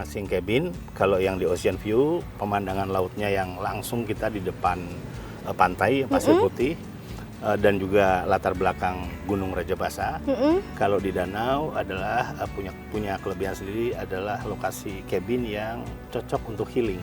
relaxing cabin. Kalau yang di Ocean View, pemandangan lautnya yang langsung kita di depan pantai pasir putih dan juga latar belakang Gunung Rajabasa. Kalau di danau adalah punya kelebihan sendiri, adalah lokasi cabin yang cocok untuk healing.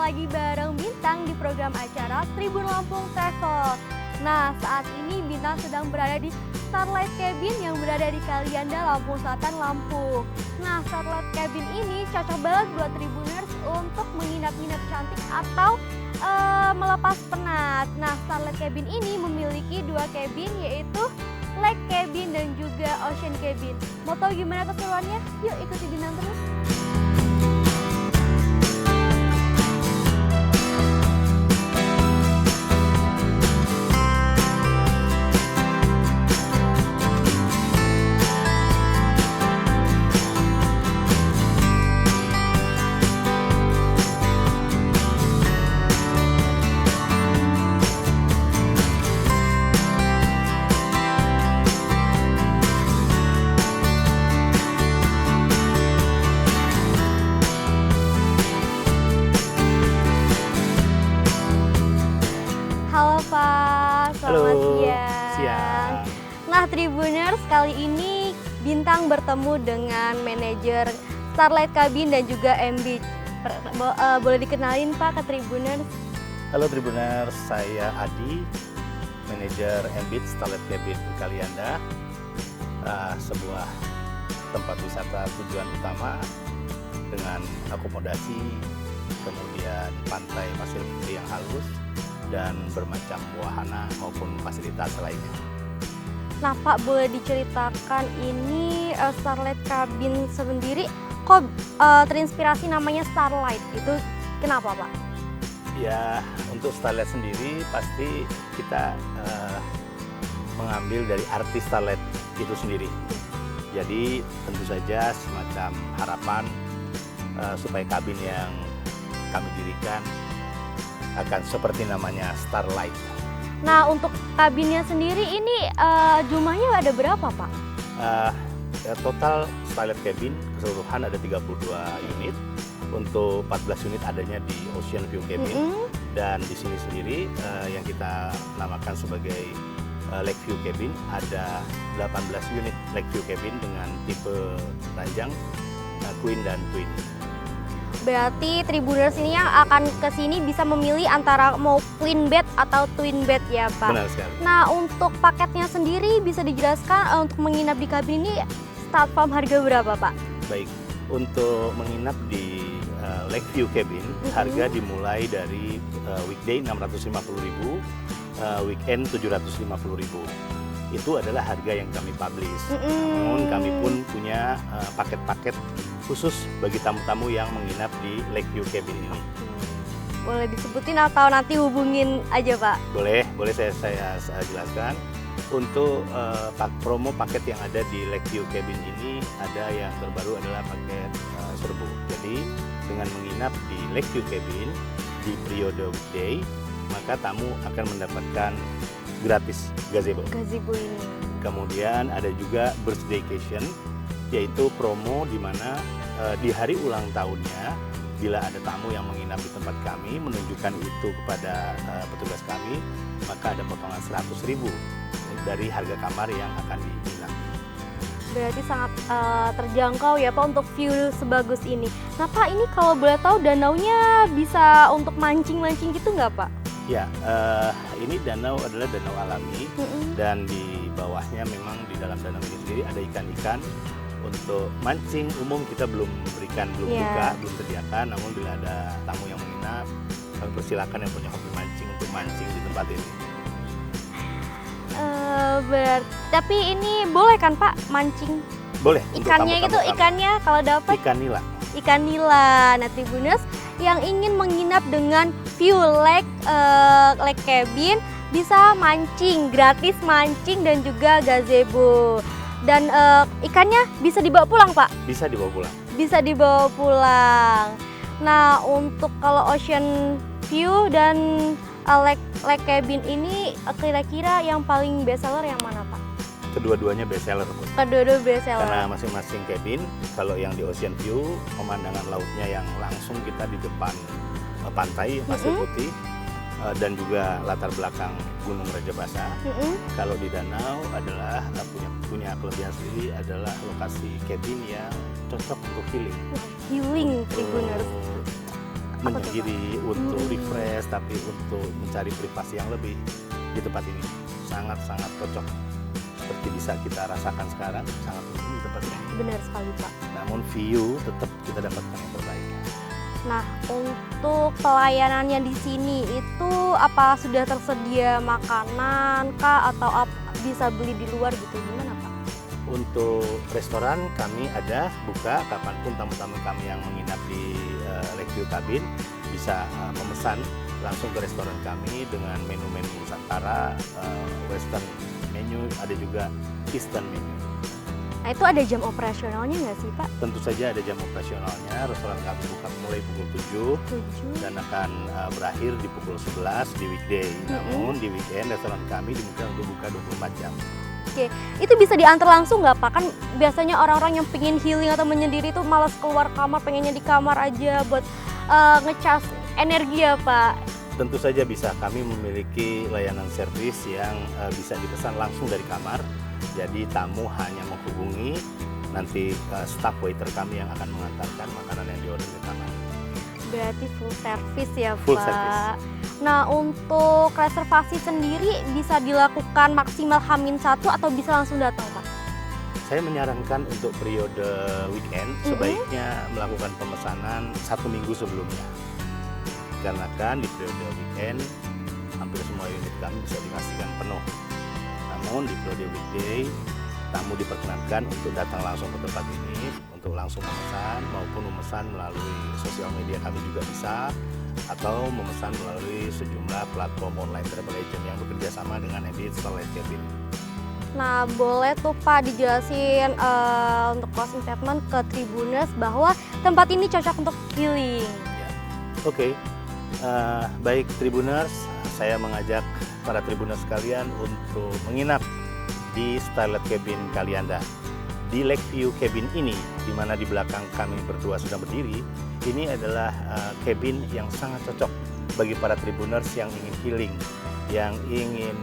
Lagi bareng Bintang di program acara Tribun Lampung Travel. Nah, saat ini Bintang sedang berada di Starlight Cabin yang berada di Kalianda, Lampung Selatan, Lampung. Nah, Starlight Cabin ini cocok banget buat Tribuners untuk menginap-inap cantik atau melepas penat. Nah, Starlight Cabin ini memiliki dua cabin, yaitu Lake Cabin dan juga Ocean Cabin. Mau tahu gimana keseruannya? Yuk ikuti Bintang terus. Halo Pak, selamat siang. Nah Tribuners, kali ini Bintang bertemu dengan manajer Starlight Cabin dan juga M-Beach. Boleh dikenalin Pak ke Tribuners? Halo Tribuners, saya Adi, manajer M-Beach Starlight Cabin Kalianda, sebuah tempat wisata tujuan utama dengan akomodasi, kemudian pantai pasir putih yang halus, dan bermacam wahana maupun fasilitas lainnya. Nah Pak, boleh diceritakan ini Starlight Cabin sendiri kok terinspirasi namanya Starlight, itu kenapa Pak? Ya, untuk Starlight sendiri pasti kita mengambil dari arti Starlight itu sendiri. Jadi tentu saja semacam harapan supaya kabin yang kami dirikan akan seperti namanya Starlight. Nah, untuk kabinnya sendiri ini jumlahnya ada berapa, Pak? Total Starlight Cabin keseluruhan ada 32 unit. Untuk 14 unit adanya di Ocean View Cabin. Dan di sini sendiri yang kita namakan sebagai Lake View Cabin, ada 18 unit Lake View Cabin dengan tipe ranjang Queen dan Twin. Berarti Tribuners ini yang akan ke sini bisa memilih antara mau queen bed atau twin bed ya Pak? Benar sekali. Nah, untuk paketnya sendiri bisa dijelaskan untuk menginap di kabin ini start from harga berapa Pak? Baik, untuk menginap di Lakeview Cabin harga dimulai dari weekday 650.000, weekend 750.000. Itu adalah harga yang kami publish. Namun kami pun punya paket-paket khusus bagi tamu-tamu yang menginap di Lakeview Cabin ini. Boleh disebutin atau nanti hubungin aja Pak? Boleh saya jelaskan. Untuk promo paket yang ada di Lakeview Cabin ini, ada yang terbaru adalah paket serbu. Jadi dengan menginap di Lakeview Cabin di periode weekday, maka tamu akan mendapatkan gratis gazebo. Gazebo ini. Kemudian ada juga birthdaycation, yaitu promo di mana di hari ulang tahunnya, bila ada tamu yang menginap di tempat kami menunjukkan itu kepada petugas kami, maka ada potongan 100.000 dari harga kamar yang akan diinap. Berarti sangat terjangkau ya Pak untuk view sebagus ini. Nah Pak, ini kalau boleh tahu danaunya bisa untuk mancing-mancing gitu nggak Pak? Ya, ini danau adalah danau alami dan di bawahnya memang di dalam danau ini sendiri ada ikan-ikan. Untuk mancing umum kita belum berikan, buka, belum sediakan. Namun bila ada tamu yang menginap, kami persilakan yang punya hobi mancing untuk mancing di tempat ini. Tapi ini boleh kan Pak mancing? Boleh. untuk Ikannya tamu-tamu itu kami. ikannya kalau dapat Ikan nila. ikan nila. Nah, Tribuners yang ingin menginap dengan view lake cabin bisa mancing, gratis mancing dan juga gazebo. Dan ikannya bisa dibawa pulang, Pak. Bisa dibawa pulang. Bisa dibawa pulang. Nah, untuk kalau ocean view dan lake cabin ini kira-kira yang paling best seller yang mana, Pak? Kedua-duanya best seller, Bu. Kedua-dua best seller. Karena masing-masing cabin, kalau yang di Ocean View, pemandangan lautnya yang langsung kita di depan pantai Pasir Putih, dan juga latar belakang Gunung Raja Basa. Kalau di danau adalah punya kelebihan sendiri, adalah lokasi cabin yang cocok untuk healing. Healing, Tribuners. Menyendiri untuk refresh, tapi untuk mencari privasi yang lebih di tempat ini sangat-sangat cocok. Seperti bisa kita rasakan sekarang, sangat cocok di tempat ini. Benar sekali, Pak. Namun view tetap kita dapatkan yang terbaik. Nah, untuk pelayanannya di sini itu apa sudah tersedia makanan kah atau bisa beli di luar gitu, gimana, Pak? Untuk restoran kami ada buka kapanpun tamu-tamu kami yang menginap di Lakeview Cabin bisa memesan langsung ke restoran kami dengan menu-menu Nusantara, Western menu, ada juga Eastern menu. Nah, itu ada jam operasionalnya nggak sih, Pak? Tentu saja ada jam operasionalnya. Restoran kami buka mulai pukul 7 dan akan berakhir di pukul 11 di weekday. Namun di weekend restoran kami dimungkinkan untuk buka 24 jam. Oke, itu bisa diantar langsung nggak, Pak? Kan biasanya orang-orang yang pengen healing atau menyendiri itu malas keluar kamar, pengennya di kamar aja buat ngecas energi ya, Pak? Tentu saja bisa. Kami memiliki layanan servis yang bisa dipesan langsung dari kamar. Jadi tamu hanya menghubungi nanti staff waiter kami yang akan mengantarkan makanan yang diorder ke kamar. Berarti full service ya, Full Pak? service. Nah, untuk reservasi sendiri bisa dilakukan maksimal H-1 atau bisa langsung datang, Pak? Saya menyarankan untuk periode weekend sebaiknya melakukan pemesanan 1 minggu sebelumnya. Karena kan di periode weekend hampir semua unit kami bisa dipastikan penuh. Namun di periode weekday tamu diperkenankan untuk datang langsung ke tempat ini untuk langsung memesan maupun memesan melalui sosial media kami juga bisa, atau memesan melalui sejumlah platform online travel agent yang bekerja sama dengan Edit Starlight Cabin. Nah, boleh tuh Pak dijelasin untuk closing statement ke Tribuners bahwa tempat ini cocok untuk healing. Oke. Baik Tribuners, saya mengajak para Tribuners sekalian untuk menginap di Starlight Cabin Kalianda. Di Lakeview Cabin ini, di mana di belakang kami berdua sedang berdiri, ini adalah cabin yang sangat cocok bagi para Tribuners yang ingin healing, yang ingin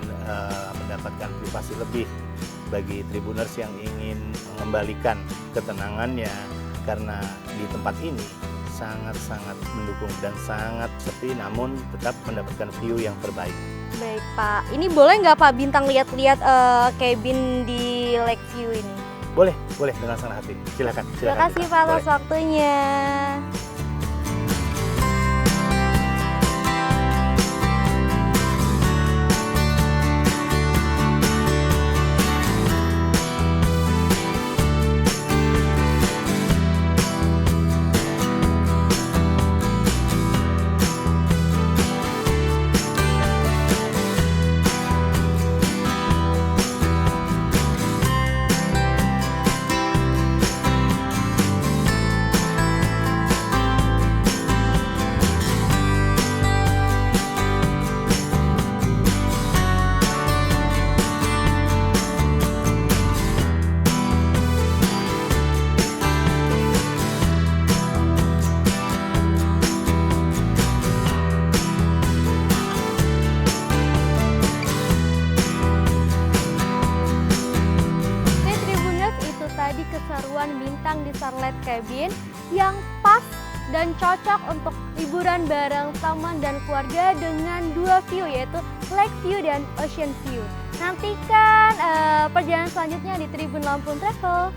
mendapatkan privasi lebih, bagi Tribuners yang ingin mengembalikan ketenangannya, karena di tempat ini sangat-sangat mendukung dan sangat sepi, namun tetap mendapatkan view yang terbaik. Baik Pak, ini boleh nggak Pak Bintang lihat-lihat cabin di Lakeview ini? Boleh dengan senang hati. Silakan. Terima kasih Pak atas waktunya. Tadi keseruan Bintang di Starlight Cabin yang pas dan cocok untuk liburan bareng teman dan keluarga dengan dua view, yaitu Lake View dan Ocean View. Nantikan perjalanan selanjutnya di Tribun Lampung Travel.